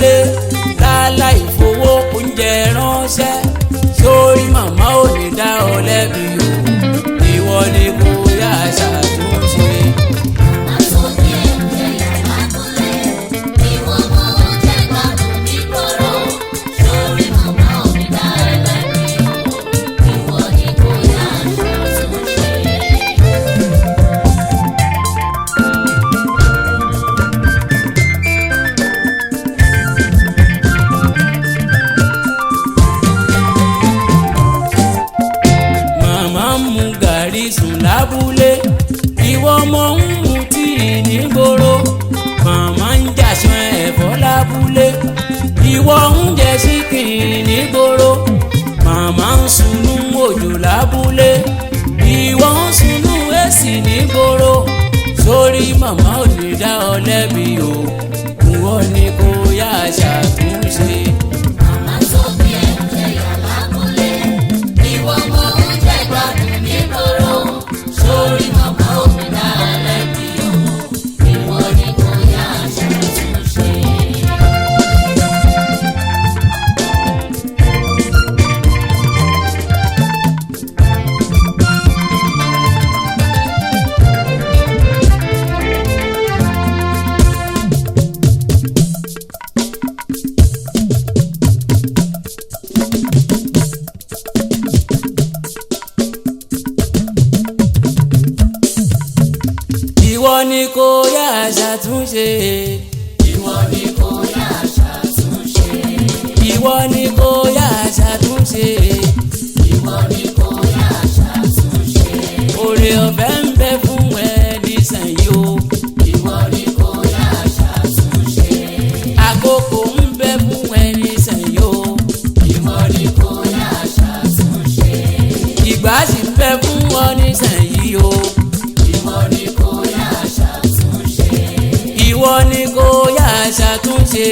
lábúlé láláì fowó oúnjẹ ránṣẹ́ sórí màmá ò lè dá ọ lẹ́bi o ìwọ ni kò yá ṣàtúnṣe. Sùn lábúlé ìwọ ọmọ ń mutí nígboro màmá ń jàṣán ẹ̀fọ́ lábúlé ìwọ ń jẹ síkìn nígboro màmá ń sunú òjò lábúlé ìwọ ń sunú èsì nígboro sórí màmá ò lè dá ọ lẹ́bi o ìwọ ni kò yá ṣàtúnṣe. Màmá tó bí ẹ̀ ń jẹyà lábúlé ìwọ ọmọ ń jẹ gbádùn nígboro sórí màmá ò ní dá ẹ lẹ́bi o ìwọ ni kò yá ṣàtúnṣe. Ìwọ ni kò yá ṣàtúnṣe. Ìwọ ni kò yá ṣàtúnṣe. Ìwọ ni kò yá ṣàtúnṣe. Ìwọ ni kò yá ṣàtúnṣe. Oore ọ̀fẹ́ ń bẹ fún ẹ nísìnyí o. Ìwọ ni kò yá ṣàtúnṣe. Àkókò ń bẹ fún ẹ nísìnyí o. Ìwọ ni kò yá ṣàtúnṣe. Ìgbà sì ń bẹ fún ọ nísìnyí o. Ìwọ ni kò yá ṣàtúnṣe. Ìwọ ni kò yá ṣàtúnṣe.